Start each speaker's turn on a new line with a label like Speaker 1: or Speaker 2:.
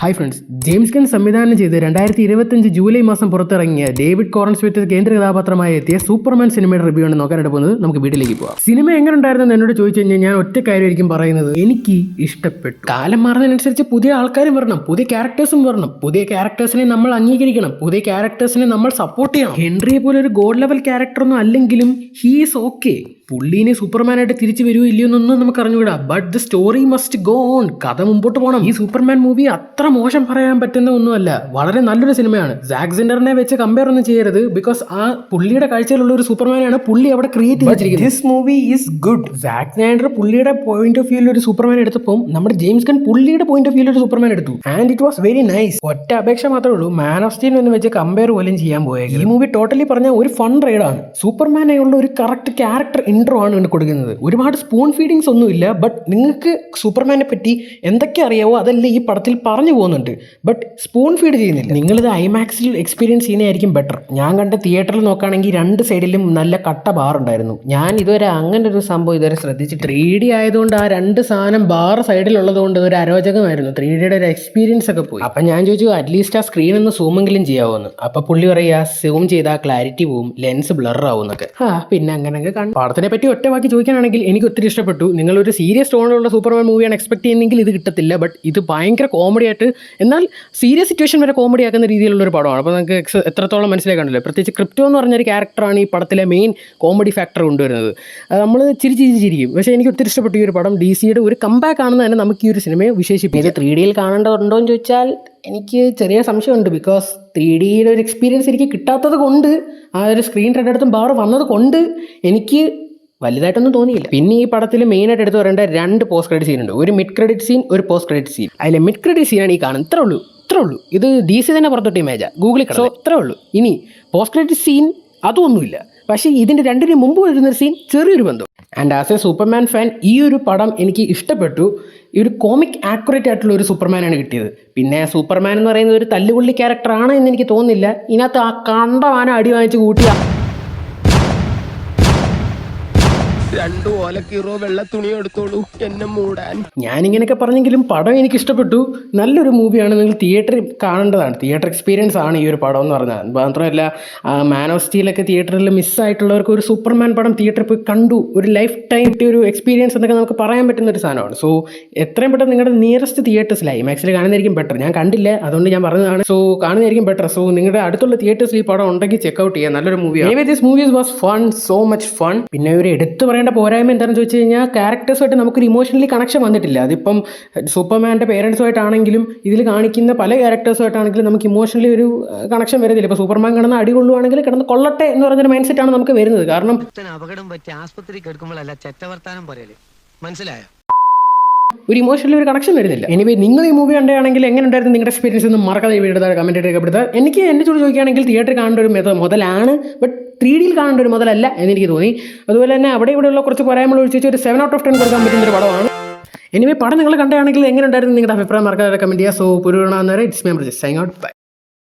Speaker 1: Hi friends, James gun സംവിധാനം ചെയ്ത് 2025 July മാസം പുറത്തിറങ്ങിയ ഡേവിഡ് കോറൻസ്വിത്ത് കേന്ദ്ര കഥാപാത്രമായി എത്തിയ സൂപ്പർമാൻ സിനിമയുടെ റിവ്യൂ ആണ് നോക്കാനായിട്ട് പോകുന്നത്. നമുക്ക് വീട്ടിലേക്ക് പോകാം. സിനിമ എങ്ങനെ ഉണ്ടായിരുന്നു എന്നോട് ചോദിച്ചു കഴിഞ്ഞാൽ ഞാൻ ഒറ്റ കാര്യമായിരിക്കും പറയുന്നത്, എനിക്ക് ഇഷ്ടപ്പെട്ടു. കാലം മാറുന്നതിനനുസരിച്ച് പുതിയ ആൾക്കാരും വരണം, പുതിയ ക്യാരക്ടേഴ്സും വരണം, പുതിയ ക്യാരക്ടേഴ്സിനെ നമ്മൾ അംഗീകരിക്കണം, പുതിയ ക്യാരക്ടേഴ്സിനെ നമ്മൾ സപ്പോർട്ട് ചെയ്യണം. ഹെൻറിയെ പോലെ ഒരു ഗോഡ് ലെവൽ ക്യാരക്ടറൊന്നും അല്ലെങ്കിലും ഹീ ഈസ് ഓക്കെ. പുള്ളീനെ സൂപ്പർമാനായിട്ട് തിരിച്ചു വരുമോ ഇല്ലയോ എന്നൊന്നും നമുക്ക് അറിഞ്ഞുകൂടാ. But the story must go on. കഥ മുമ്പോട്ട് പോകണം. ഈ സൂപ്പർമാൻ മൂവി അത്ര മോശം പറയാൻ പറ്റുന്ന ഒന്നുമല്ല, വളരെ നല്ലൊരു സിനിമയാണ്. സാക് സ്നൈഡറിനെ വെച്ച് കമ്പയർ ഒന്നും ചെയ്യരുത്, ബിക്കോസ് ആ പുള്ളിയുടെ കാഴ്ചയിലുള്ള ഒരു സൂപ്പർമാനാണ് പുള്ളി അവിടെ ക്രിയേറ്റ് ചെയ്തിരിക്കുന്നത്. This movie is good. Zack Snyder പുള്ളിയുടെ പോയിന്റ് ഓഫ് വ്യൂവിൽ ഒരു സൂപ്പർമാൻ എടുത്തപ്പോൾ നമ്മുടെ ജെയിംസ് ഗൺ പുള്ളിയുടെ പോയിന്റ് ഓഫ് വ്യൂവിൽ ഒരു സൂപ്പർമാൻ എടുത്തു. And it was very nice. ഒറ്റ അപേക്ഷ മാത്രമേ ഉള്ളൂ, മാൻ ഓഫ് സ്റ്റീൽ എന്ന് വെച്ച് കമ്പയർ പോലും ചെയ്യാൻ പോയത്. ഈ മൂവി ടോട്ടലി പറഞ്ഞ ഒരു ഫൺ റൈഡാണ്. സൂപ്പർമാനായുള്ള ഒരു കറക്റ്റ് ക്യാരക്ടർ ഇൻട്രോ ആണ് ഇവിടെ കൊടുക്കുന്നത്. ഒരുപാട് സ്പൂൺ ഫീഡിങ്സ് ഒന്നുമില്ല. ബട്ട് നിങ്ങൾക്ക് സൂപ്പർമാനെ പറ്റി എന്തൊക്കെ അറിയാവോ അതെല്ലാം ഈ പടത്തിൽ പറഞ്ഞു പോകുന്നുണ്ട്. ബട്ട് സ്പൂൺ ഫീഡ് ചെയ്യുന്നില്ല. നിങ്ങളിത് ഐമാക്സിൽ എക്സ്പീരിയൻസ് ചെയ്യുന്നതായിരിക്കും ബെറ്റർ. ഞാൻ കണ്ട തിയേറ്ററിൽ നോക്കുകയാണെങ്കിൽ രണ്ട് സൈഡിലും നല്ല കട്ട ബാർ ഉണ്ടായിരുന്നു. ഞാൻ ഇതുവരെ അങ്ങനെ ഒരു സംഭവം ഇതുവരെ ശ്രദ്ധിച്ചിട്ട് 3D ആയതുകൊണ്ട് ആ രണ്ട് സാധനം ബാർ സൈഡിലുള്ളത് കൊണ്ട് ഒരു അരോചകമായിരുന്നു. 3Dയുടെ ഒരു എക്സ്പീരിയൻസ് ഒക്കെ പോയി. അപ്പം ഞാൻ ചോദിച്ചു അറ്റ്ലീസ്റ്റ് ആ സ്ക്രീൻ ഒന്ന് സൂമെങ്കിലും ചെയ്യാവുമെന്ന്. അപ്പം പുള്ളി പറയുക സൂം ചെയ്താൽ ക്ലാരിറ്റി പോവും, ലെൻസ് ബ്ലർ ആവും എന്നൊക്കെ. പിന്നെ അങ്ങനെയൊക്കെ കാണും. പടത്തിനെ പറ്റി ഒറ്റ ബാക്കി ചോദിക്കാനാണെങ്കിൽ എനിക്ക് ഒത്തിരി ഇഷ്ടപ്പെട്ടു. നിങ്ങളൊരു സീരിയസ് ടോണിലുള്ള സൂപ്പർമാൻ മൂവിയാണ് എക്സ്പെക്ട് ചെയ്യുന്നെങ്കിൽ ഇത് കിട്ടത്തില്ല. ബട്ട് ഇത് ഭയങ്കര കോമഡി ആയിട്ട്, എന്നാൽ സീരിയസ് സിറ്റുവേഷൻ വരെ കോമഡി ആക്കുന്ന രീതിയിലുള്ളൊരു പടമാണ്. അപ്പോൾ നമുക്ക് എത്രത്തോളം മനസ്സിലാക്കാണ്ടല്ലോ. പ്രത്യേകിച്ച് ക്രിപ്റ്റോ എന്ന് പറഞ്ഞൊരു ക്യാരക്ടറാണ് ഈ പടത്തിലെ മെയിൻ കോമഡി ഫാക്ടർ കൊണ്ടുവരുന്നത്. നമ്മൾ ചിരിച്ചിരിക്കും. പക്ഷേ എനിക്ക് ഒത്തിരി ഇഷ്ടപ്പെട്ടു ഈ ഒരു പടം. DC-യുടെ ഒരു കംബാക്ക് ആണെന്ന് തന്നെ നമുക്ക് ഈ ഒരു സിനിമയെ വിശേഷിപ്പിക്കും. 3Dയിൽ കാണേണ്ടതുണ്ടോ എന്ന് ചോദിച്ചാൽ എനിക്ക് ചെറിയ സംശയമുണ്ട്. ബിക്കോസ് 3Dയുടെ ഒരു എക്സ്പീരിയൻസ് എനിക്ക് കിട്ടാത്തത് കൊണ്ട്, ആ ഒരു സ്ക്രീൻ രണ്ടിടത്തും ബാർ വന്നത് കൊണ്ട് എനിക്ക് വലുതായിട്ടൊന്നും തോന്നിയില്ല. പിന്നെ ഈ പടത്തിൽ മെയിനായിട്ട് എടുത്ത് പറയേണ്ട രണ്ട് പോസ്റ്റ് ക്രെഡിറ്റ് സീൻ ഉണ്ട്. ഒരു മിഡ് ക്രെഡിറ്റ് സീൻ, ഒരു പോസ്റ്റ് ക്രെഡിറ്റ് സീൻ. അതിലെ മിഡ് ക്രെഡിറ്റ് സീനാണ് ഈ കാണുന്നത്. ഇത്രേ ഉള്ളൂ. ഇത് DC തന്നെ പുറത്തോട്ട് ഇമേജാ, ഗൂഗിളിൽ സോ ഇത്രേ ഉള്ളൂ. ഇനി പോസ്റ്റ് ക്രെഡിറ്റ് സീൻ അതൊന്നുമില്ല. പക്ഷേ ഇതിൻ്റെ രണ്ടിന് മുമ്പ് വരുന്നൊരു സീൻ ചെറിയൊരു ബന്ധം. And as A Superman fan ഈ ഒരു പടം എനിക്ക് ഇഷ്ടപ്പെട്ടു. ഈ ഒരു കോമിക് ആക്യുറേറ്റ് ആയിട്ടുള്ള ഒരു സൂപ്പർമാനാണ് കിട്ടിയത്. പിന്നെ സൂപ്പർമാൻ എന്ന് പറയുന്നത് ഒരു തല്ലുകൊള്ളി ക്യാരക്ടറാണ് എന്ന് എനിക്ക് തോന്നുന്നില്ല. ഇതിനകത്ത് ആ കണ്ടവാന അടി വാങ്ങിച്ച് കൂട്ടിയ
Speaker 2: രണ്ടു ഓലക്കീറോ വെള്ള തുണി എടുത്തോളൂ എന്നെ മൂടാൻ.
Speaker 1: ഞാനിങ്ങനെയൊക്കെ പറഞ്ഞെങ്കിലും പടം എനിക്ക് ഇഷ്ടപ്പെട്ടു. നല്ലൊരു മൂവിയാണ്. നിങ്ങൾ തിയേറ്ററിൽ കാണേണ്ടതാണ്. തിയേറ്റർ എക്സ്പീരിയൻസ് ആണ് ഈ ഒരു പടം എന്ന് പറഞ്ഞാൽ. മാത്രമല്ല മാൻ ഓഫ് സ്റ്റീലൊക്കെ തിയേറ്ററിൽ മിസ്സായിട്ടുള്ളവർക്ക് ഒരു സൂപ്പർമാൻ പടം തിയേറ്ററിൽ പോയി കണ്ടു, ഒരു ലൈഫ് ടൈം ഒരു എക്സ്പീരിയൻസ് എന്നൊക്കെ നമുക്ക് പറയാൻ പറ്റുന്ന ഒരു സാധനമാണ്. സോ എത്രയും പെട്ടെന്ന് നിങ്ങളുടെ നിയറസ്റ്റ് തിയേറ്റേഴ്സിൽ ഐമാക്സിൽ കാണുന്നതായിരിക്കും ബെറ്റർ. ഞാൻ കണ്ടില്ല, അതുകൊണ്ട് ഞാൻ പറഞ്ഞതാണ്. So കാണുന്നതായിരിക്കും better. സോ നിങ്ങളുടെ അടുത്തുള്ള തിയേറ്റേഴ്സിൽ ഈ പടം ഉണ്ടെങ്കിൽ ചെക്കൗട്ട് ചെയ്യാം. നല്ലൊരു മൂവിയാണ്. Anyway this movies was fun, so much fun. പിന്നെ ഒരു എടുത്തു പറയേണ്ട പോരായ്മ എന്താണെന്ന് ചോദിച്ചു കഴിഞ്ഞാൽ ക്യാരക്ടേഴ്സുമായിട്ട് നമുക്കൊരു ഇമോഷണലി കണക്ഷൻ വന്നിട്ടില്ല. അതിപ്പം സൂപ്പർമാൻ്റെ പേരൻസുമായിട്ടാണെങ്കിലും ഇതിൽ കാണിക്കുന്ന പല ക്യാരക്ടേഴ്സുമായിട്ടാണെങ്കിലും നമുക്ക് ഇമോഷണലി ഒരു കണക്ഷൻ വരുന്നില്ല. ഇപ്പോൾ സൂപ്പർമാൻ കിടന്ന് അടി കൊള്ളുവാണെങ്കിൽ കിടന്ന് കൊള്ളട്ടെ എന്ന് പറഞ്ഞൊരു മൈൻഡ് സെറ്റാണ് നമുക്ക് വരുന്നത്. കാരണം
Speaker 2: അപകടം പറ്റി ആസ്പത്രി കിടക്കുമ്പോഴല്ല ചെറ്റവർത്താനം പറയല്, മനസ്സിലായോ?
Speaker 1: ഒരു ഇമോഷണലി ഒരു കണക്ഷൻ വരുന്നില്ല. എനിവേ നിങ്ങൾ ഈ മൂവി കണ്ടാണെങ്കിൽ എങ്ങനെ ഉണ്ടായിരുന്നു നിങ്ങളുടെ എക്സ്പീരിയൻസ് ഒന്നും മറക്കാതെ വീഡിയോ കമൻറ്റ് രേഖപ്പെടുത്തുക. എനിക്ക് എന്നെ ചോദിക്കുകയാണെങ്കിൽ തിയേറ്ററിൽ കാണേണ്ട ഒരു മുതലാണ്, ബട്ട് 3Dയിൽ കാണേണ്ട ഒരു മുതലല്ല എന്നെനിക്ക് തോന്നി. അതുപോലെ തന്നെ അവിടെ ഇവിടെയുള്ള കുറച്ച് പോരായ്മകൾ ഒഴിച്ച് ഒരു 7 out of 10 കൊടുക്കാൻ പറ്റുന്ന ഒരു പടമാണ്. എനിവേ പടം നിങ്ങൾ കണ്ടാണെങ്കിൽ എങ്ങനെ ഉണ്ടായിരുന്നു നിങ്ങളുടെ അഭിപ്രായം മറക്കാതെ കമൻറ്റ് ചെയ്യുക. സോ പുരുണ it's me signing out. By.